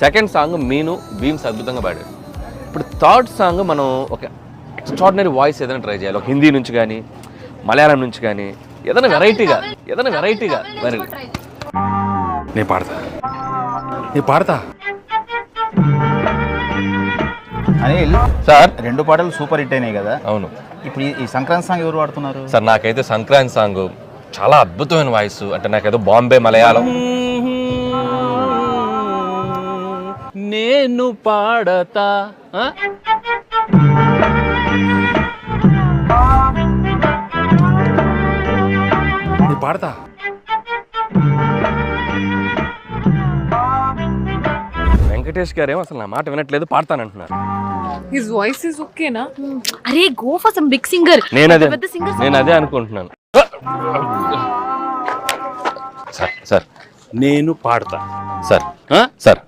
Second song మీను భీమ్స్ అద్భుతంగా పాడారు. ఇప్పుడు థర్డ్ సాంగ్ మనం ఒక ఎక్స్ట్రాడినరీ వాయిస్ ఏదైనా ట్రై చేయాలి. ఒక హిందీ నుంచి కానీ మలయాళం నుంచి కానీ ఏదైనా వెరైటీగా మరి నేను పాడతా అనిల్ సార్ 2 పాటలు సూపర్ హిట్ అయినాయి కదా. అవును ఇప్పుడు ఈ సంక్రాంతి సాంగ్ ఎవరు పాడుతున్నారు? సార్ నాకైతే సంక్రాంతి సాంగ్ చాలా అద్భుతమైన వాయిస్. అంటే నాకేదో బాంబే మలయాళం నేను పాడతా నేను పాడతా. వెంకటేష్ గారేమో అసలు నా మాట వినట్లేదు, పాడతానంటున్నారు. His voice is okay na? అరే go for some big singer. నేను అదే అనుకుంటున్నాను. సార్ నేను పాడతా. Sir sir